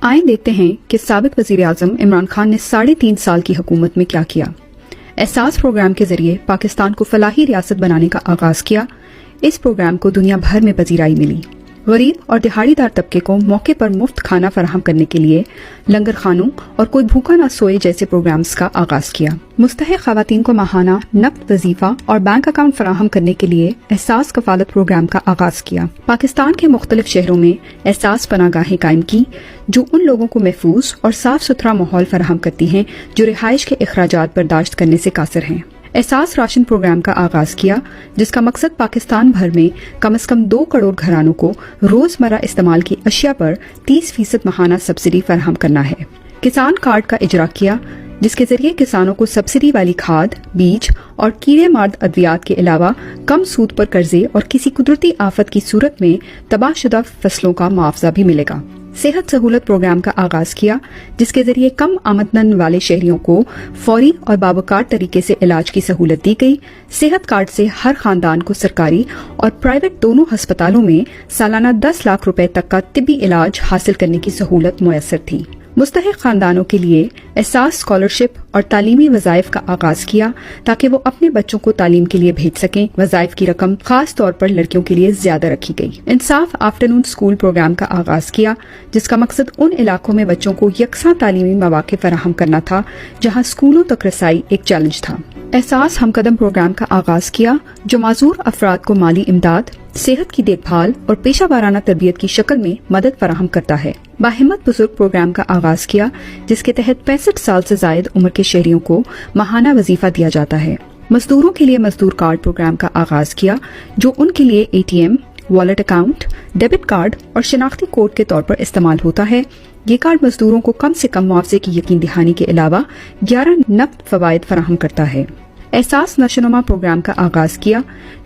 آئیں دیکھتے ہیں کہ سابق وزیر اعظم عمران خان نے 3.5 سال کی حکومت میں کیا کیا۔ احساس پروگرام کے ذریعے پاکستان کو فلاحی ریاست بنانے کا آغاز کیا۔ اس پروگرام کو دنیا بھر میں پذیرائی ملی۔ غریب اور دہاڑی دار طبقے کو موقع پر مفت کھانا فراہم کرنے کے لیے لنگر خانوں اور کوئی بھوکا نہ سوئے جیسے پروگرامز کا آغاز کیا۔ مستحق خواتین کو ماہانہ نقد وظیفہ اور بینک اکاؤنٹ فراہم کرنے کے لیے احساس کفالت پروگرام کا آغاز کیا۔ پاکستان کے مختلف شہروں میں احساس پناہ گاہیں قائم کی جو ان لوگوں کو محفوظ اور صاف ستھرا ماحول فراہم کرتی ہیں جو رہائش کے اخراجات برداشت کرنے سے قاصر ہیں۔ احساس راشن پروگرام کا آغاز کیا جس کا مقصد پاکستان بھر میں کم از کم 2 کروڑ گھرانوں کو روزمرہ استعمال کی اشیاء پر 30% ماہانہ سبسڈی فراہم کرنا ہے۔ کسان کارڈ کا اجرا کیا جس کے ذریعے کسانوں کو سبسڈی والی کھاد، بیج اور کیڑے مار ادویات کے علاوہ کم سود پر قرضے اور کسی قدرتی آفت کی صورت میں تباہ شدہ فصلوں کا معاوضہ بھی ملے گا۔ صحت سہولت پروگرام کا آغاز کیا جس کے ذریعے کم آمدن والے شہریوں کو فوری اور باوقار طریقے سے علاج کی سہولت دی گئی۔ صحت کارڈ سے ہر خاندان کو سرکاری اور پرائیویٹ دونوں ہسپتالوں میں سالانہ 10 لاکھ روپے تک کا طبی علاج حاصل کرنے کی سہولت میسر تھی۔ مستحق خاندانوں کے لیے احساس اسکالرشپ اور تعلیمی وظائف کا آغاز کیا تاکہ وہ اپنے بچوں کو تعلیم کے لیے بھیج سکیں۔ وظائف کی رقم خاص طور پر لڑکیوں کے لیے زیادہ رکھی گئی۔ انصاف آفٹرنون اسکول پروگرام کا آغاز کیا جس کا مقصد ان علاقوں میں بچوں کو یکساں تعلیمی مواقع فراہم کرنا تھا جہاں اسکولوں تک رسائی ایک چیلنج تھا۔ احساس ہم قدم پروگرام کا آغاز کیا جو معذور افراد کو مالی امداد، صحت کی دیکھ بھال اور پیشہ ورانہ تربیت کی شکل میں مدد فراہم کرتا ہے۔ باہمت بزرگ پروگرام کا آغاز کیا جس کے تحت 65 سال سے زائد عمر کے شہریوں کو ماہانہ وظیفہ دیا جاتا ہے۔ مزدوروں کے لیے مزدور کارڈ پروگرام کا آغاز کیا جو ان کے لیے ATM، wallet account, debit card اور شناختی کوڈ کے طور پر استعمال ہوتا ہے۔ یہ کارڈ مزدوروں کو کم سے کم معاوضے کی یقین دہانی کے علاوہ 11 نقد فوائد فراہم کرتا ہے۔ احساس نشوونما پروگرام کا آغاز کیا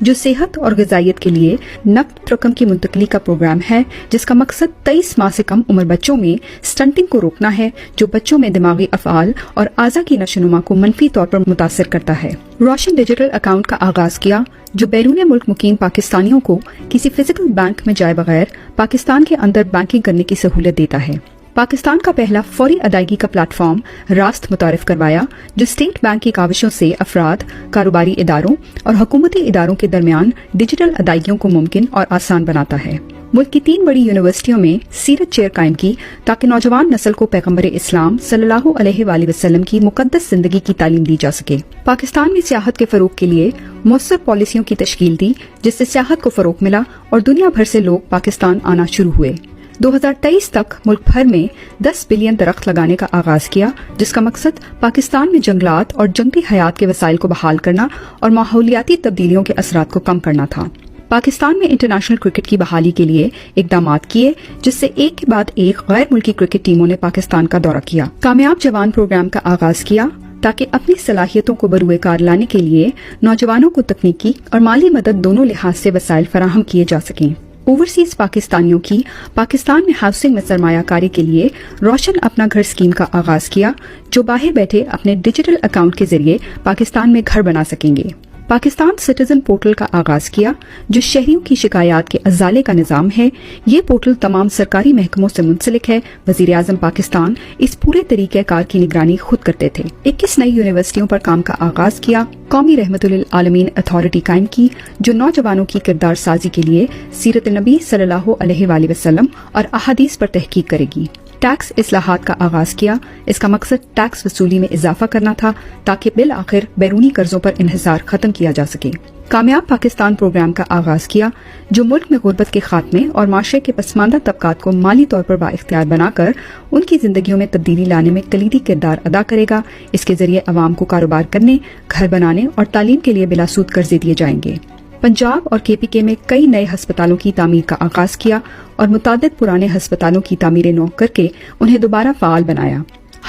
جو صحت اور غذائیت کے لیے نقد رقم کی منتقلی کا پروگرام ہے جس کا مقصد 23 ماہ سے کم عمر بچوں میں سٹنٹنگ کو روکنا ہے جو بچوں میں دماغی افعال اور اعضاء کی نشوونما کو منفی طور پر متاثر کرتا ہے۔ روشن ڈیجیٹل اکاؤنٹ کا آغاز کیا جو بیرون ملک مقیم پاکستانیوں کو کسی فزیکل بینک میں جائے بغیر پاکستان کے اندر بینکنگ کرنے کی سہولت دیتا ہے۔ پاکستان کا پہلا فوری ادائیگی کا پلیٹ فارم راست متعارف کروایا جو اسٹیٹ بینک کی کاوشوں سے افراد، کاروباری اداروں اور حکومتی اداروں کے درمیان ڈیجیٹل ادائیگیوں کو ممکن اور آسان بناتا ہے۔ ملک کی 3 بڑی یونیورسٹیوں میں سیرت چیئر قائم کی تاکہ نوجوان نسل کو پیغمبر اسلام صلی اللہ علیہ وآلہ وسلم کی مقدس زندگی کی تعلیم دی جا سکے۔ پاکستان میں سیاحت کے فروغ کے لیے مؤثر پالیسیوں کی تشکیل دی جس سے سیاحت کو فروغ ملا اور دنیا بھر سے لوگ پاکستان آنا شروع ہوئے۔ 2023 تک ملک بھر میں 10 بلین درخت لگانے کا آغاز کیا جس کا مقصد پاکستان میں جنگلات اور جنگلی حیات کے وسائل کو بحال کرنا اور ماحولیاتی تبدیلیوں کے اثرات کو کم کرنا تھا۔ پاکستان میں انٹرنیشنل کرکٹ کی بحالی کے لیے اقدامات کیے جس سے ایک کے بعد ایک غیر ملکی کرکٹ ٹیموں نے پاکستان کا دورہ کیا۔ کامیاب جوان پروگرام کا آغاز کیا تاکہ اپنی صلاحیتوں کو بروئے کار لانے کے لیے نوجوانوں کو تکنیکی اور مالی مدد دونوں لحاظ سے وسائل فراہم کیے جا سکیں۔ اوورسیز پاکستانیوں کی پاکستان میں ہاؤسنگ میں سرمایہ کاری کے لیے روشن اپنا گھر اسکیم کا آغاز کیا جو باہر بیٹھے اپنے ڈیجیٹل اکاؤنٹ کے ذریعے پاکستان میں گھر بنا سکیں گے۔ پاکستان سٹیزن پورٹل کا آغاز کیا جو شہریوں کی شکایات کے ازالے کا نظام ہے۔ یہ پورٹل تمام سرکاری محکموں سے منسلک ہے۔ وزیر اعظم پاکستان اس پورے طریقہ کار کی نگرانی خود کرتے تھے۔ 21 نئی یونیورسٹیوں پر کام کا آغاز کیا۔ قومی رحمت للعالمین اتھارٹی قائم کی جو نوجوانوں کی کردار سازی کے لیے سیرت نبی صلی اللہ علیہ وآلہ وسلم اور احادیث پر تحقیق کرے گی۔ ٹیکس اصلاحات کا آغاز کیا۔ اس کا مقصد ٹیکس وصولی میں اضافہ کرنا تھا تاکہ بالآخر بیرونی قرضوں پر انحصار ختم کیا جا سکے۔ کامیاب پاکستان پروگرام کا آغاز کیا جو ملک میں غربت کے خاتمے اور معاشرے کے پسماندہ طبقات کو مالی طور پر بااختیار بنا کر ان کی زندگیوں میں تبدیلی لانے میں کلیدی کردار ادا کرے گا۔ اس کے ذریعے عوام کو کاروبار کرنے، گھر بنانے اور تعلیم کے لیے بلا سود قرضے دیے جائیں گے۔ پنجاب اور KPK میں کئی نئے ہسپتالوں کی تعمیر کا آغاز کیا اور متعدد پرانے ہسپتالوں کی تعمیر نو کر کے انہیں دوبارہ فعال بنایا۔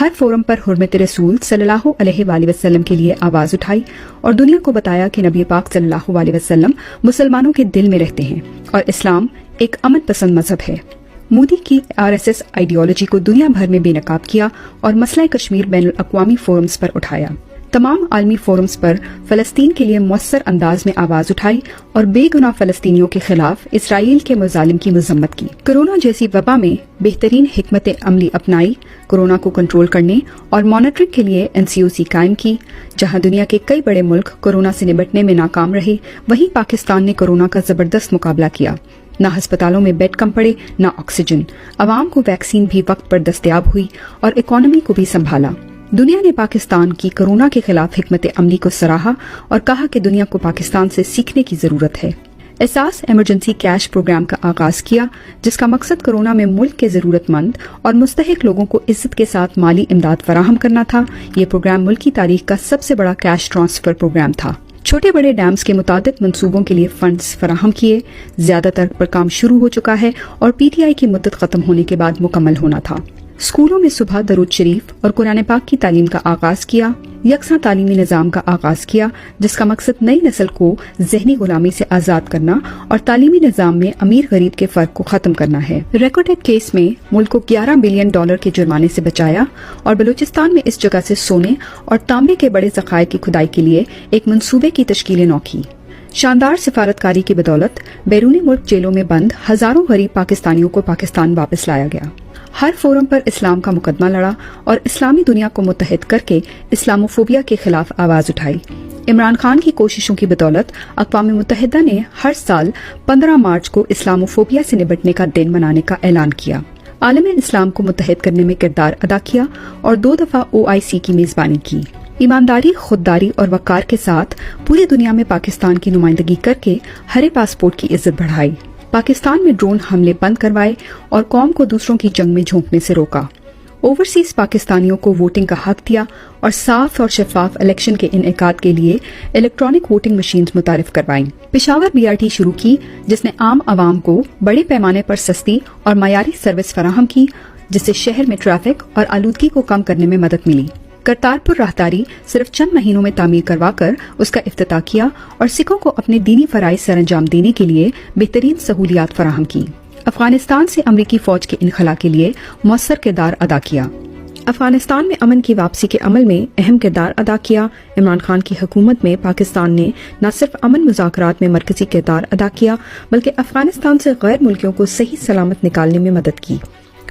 ہر فورم پر حرمت رسول صلی اللہ علیہ وآلہ وسلم کے لیے آواز اٹھائی اور دنیا کو بتایا کہ نبی پاک صلی اللہ علیہ وسلم مسلمانوں کے دل میں رہتے ہیں اور اسلام ایک امن پسند مذہب ہے۔ مودی کی RSS آئیڈیالوجی کو دنیا بھر میں بے نقاب کیا اور مسئلہ کشمیر بین الاقوامی فورمز پر اٹھایا۔ तमाम आलमी फोरम्स पर फलस्तीन के लिए मुअस्सर अंदाज में आवाज उठाई और बेगुनाह फलस्तीनियों के खिलाफ इसराइल के मुजालिम की मजम्मत की। कोरोना जैसी वबा में बेहतरीन हिकमत अमली अपनाई, कोरोना को कंट्रोल करने और मॉनिटरिंग के लिए NCOC कायम की। जहां दुनिया के कई बड़े मुल्क कोरोना से निपटने में नाकाम रहे, वहीं पाकिस्तान ने कोरोना का जबरदस्त मुकाबला किया। न अस्पतालों में बेड कम पड़े, न ऑक्सीजन, आवाम को वैक्सीन भी वक्त पर दस्तयाब हुई और इकोनॉमी को भी संभाला। दुनिया ने पाकिस्तान की कोरोना के खिलाफ हिकमत अमली को सराहा और कहा कि दुनिया को पाकिस्तान से सीखने की जरूरत है। एहसास इमरजेंसी कैश प्रोग्राम का आगाज किया, जिसका मकसद कोरोना में मुल्क के जरूरतमंद और मुस्तहिक लोगों को इज्जत के साथ माली इमदाद फराहम करना था। ये प्रोग्राम मुल्क की तारीख का सबसे बड़ा कैश ट्रांसफर प्रोग्राम था। छोटे बड़े डैम्स के मुतादिद मंसूबों के लिए फंड्स फराहम किए। ज्यादातर पर काम शुरू हो चुका है और PTI की मुद्दत खत्म होने के बाद मुकम्मल होना था। स्कूलों में सुबह दरूद शरीफ और कुरान पाक की तालीम का आगाज किया। यकसा तालीमी निज़ाम का आगाज किया, जिसका मकसद नई नस्ल को जहनी गुलामी से आजाद करना और तालीमी निज़ाम में अमीर गरीब के फर्क को खत्म करना है। रिकॉर्डेड केस में मुल्क को $11 बिलियन के जुर्माने से बचाया और बलूचिस्तान में इस जगह से सोने और तांबे के बड़े ज़खायर की खुदाई के लिए एक मंसूबे की तश्कील नौ की। शानदार सिफारतकारी की बदौलत बैरूनी मुल्क जेलों में बंद हजारों गरीब पाकिस्तानियों को पाकिस्तान वापस लाया गया। हर फोरम पर इस्लाम का मुकदमा लड़ा और इस्लामी दुनिया को मुत्तहिद करके इस्लामोफोबिया के खिलाफ आवाज उठाई। इमरान खान की कोशिशों की बदौलत अक़वाम मुत्तहिदा ने हर साल 15 मार्च को इस्लामोफोबिया से निपटने का दिन मनाने का ऐलान किया। आलम इस्लाम को मुत्तहिद करने में किरदार अदा किया और 2 दफा OIC की मेजबानी की। ईमानदारी, खुददारी और वक़ार के साथ पूरी दुनिया में पाकिस्तान की नुमाइंदगी करके हरे पासपोर्ट की इज्जत बढ़ाई। पाकिस्तान में ड्रोन हमले बंद करवाए और कौम को दूसरों की जंग में झोंकने से रोका। ओवरसीज पाकिस्तानियों को वोटिंग का हक दिया और साफ और शफाफ इलेक्शन के इनेकाद के लिए इलेक्ट्रॉनिक वोटिंग मशीन्स मुतारिफ करवाई। पेशावर BRT शुरू की, जिसने आम आवाम को बड़े पैमाने पर सस्ती और मयारी सर्विस फराहम की, जिससे शहर में ट्रैफिक और आलूदगी को कम करने में मदद मिली। करतारपुर राहदारी सिर्फ चंद महीनों में तामीर करवाकर उसका इफ्तिताह किया और सिखों को अपने दीनी फराइज सरअंजाम देने के लिए बेहतरीन सहूलियात फराहम की। अफगानिस्तान से अमरीकी फौज के इनखला के लिए मौसर किरदार अदा किया। अफगानिस्तान में अमन की वापसी के अमल में अहम किरदार अदा किया। इमरान खान की हुकूमत में पाकिस्तान ने न सिर्फ अमन मुज़ाकरात में मरकजी किरदार अदा किया, बल्कि अफगानिस्तान से गैर मुल्कियों को सही सलामत निकालने में मदद की।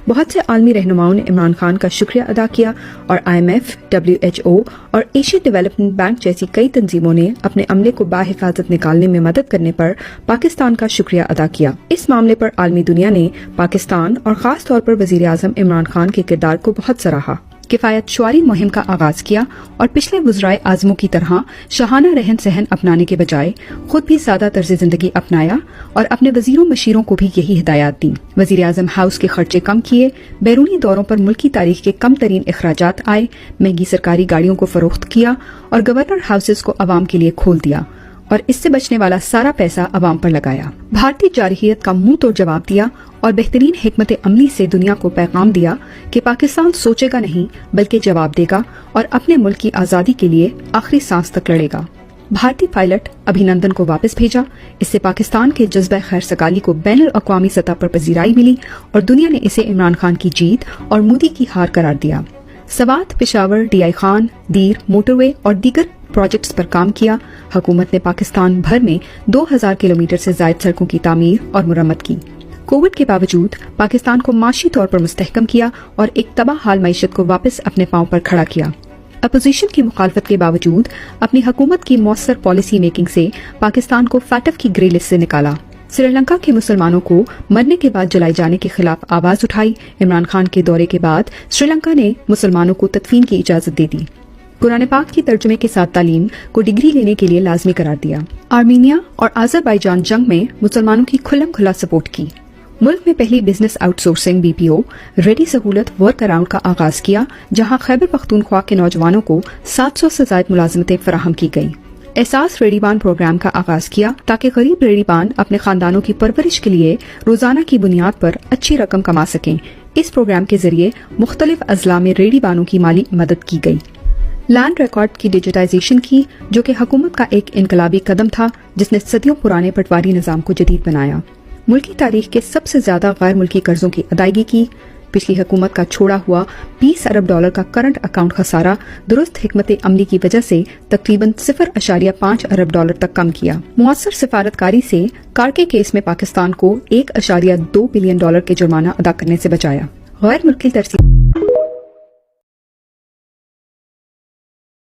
बहुत से आलमी रहनुमाओं ने इमरान खान का शुक्रिया अदा किया और IMF, WHO और एशियन डेवलपमेंट बैंक जैसी कई तंजीमों ने अपने अमले को बाहिफाजत निकालने में मदद करने पर पाकिस्तान का शुक्रिया अदा किया। इस मामले पर आलमी दुनिया ने पाकिस्तान और खास तौर पर वजीर आजम इमरान खान के किरदार को बहुत सराहा। किफायत शुआरी मुहिम का आगाज किया और पिछले वज़राए आज़मों की तरह शाहाना रहन सहन अपनाने के बजाय खुद भी सादा तर्ज जिंदगी अपनाया और अपने वजीरों मशीरों को भी यही हिदायत दी। वजीर आजम हाउस के खर्चे कम किए, बैरूनी दौरों पर मुल्की तारीख के कम तरीन अखराजात आए, महंगी सरकारी गाड़ियों को फरोख्त किया और गवर्नर हाउसेज को अवाम के लिए खोल दिया और इससे बचने वाला सारा पैसा अवाम पर लगाया। भारतीय जारहियत का मुंह तोड़ जवाब दिया और बेहतरीन हिकमत अमली से दुनिया को पैगाम दिया कि पाकिस्तान सोचेगा नहीं बल्कि जवाब देगा और अपने मुल्क की आजादी के लिए आखिरी सांस तक लड़ेगा। भारतीय पायलट अभिनंदन को वापस भेजा। इससे पाकिस्तान के जज्बा खैर सगाली को बैनुल अक़वामी सतह पर पजीराई मिली और दुनिया ने इसे इमरान खान की जीत और मोदी की हार करार दिया। सवात, पेशावर, DI खान, दीर, मोटरवे और दीगर प्रोजेक्ट्स पर काम किया। हुकूमत ने पाकिस्तान भर में 2000 किलोमीटर से ज्यादा सड़कों की तामीर और मुरम्मत की। कोविड के बावजूद पाकिस्तान को माशी तौर पर मुस्तहकम किया और एक तबाह हाल मईशत को वापस अपने पांव पर खड़ा किया। अपोजिशन की मुखालफत के बावजूद अपनी हुकूमत की मौसर पॉलिसी मेकिंग से पाकिस्तान को FATF की ग्रे लिस्ट से निकाला। श्रीलंका के मुसलमानों को मरने के बाद जलाए जाने के खिलाफ आवाज उठाई। इमरान खान के दौरे के बाद श्रीलंका ने मुसलमानों को तदफीन की इजाजत दे दी। कुरान पाक की तर्जुमे के साथ तालीम को डिग्री लेने के लिए लाजमी करार दिया। आर्मीनिया और आज़रबाईजान जंग में मुसलमानों की खुल्लम खुला सपोर्ट की। मुल्क में पहली बिजनेस आउटसोर्सिंग BPO रेडी सहूलत वर्क अराउंड का आगाज किया, जहां खैबर पख्तूनख्वा के नौजवानों को 700 से ज्यादा मुलाजमतें फराहम की गयी। एहसास रेडीबान प्रोग्राम का आगाज किया ताकि गरीब रेडीबान अपने खानदानों की परवरिश के लिए रोजाना की बुनियाद पर अच्छी रकम कमा सकें। इस प्रोग्राम के जरिए मुख्तलिफ अजला में रेडीबानों की माली मदद की गई। लैंड रिकॉर्ड की डिजिटाइजेशन की, जो कि हुकूमत का एक इनकलाबी कदम था जिसने सदियों पुराने पटवारी निजाम को जदीद बनाया। मुल्की तारीख के सबसे ज्यादा गैर मुल्की कर्जों की अदायगी की। पिछली हुकूमत का छोड़ा हुआ $20 अरब का करंट अकाउंट खसारा दुरुस्त हिकमत अमली की वजह से तकरीबन $0.5 अरब तक कम किया। मुअस्सर सिफारतकारी से कार्के केस में पाकिस्तान को $1.2 बिलियन के जुर्माना अदा करने से बचाया। गैर मुल्की तरसील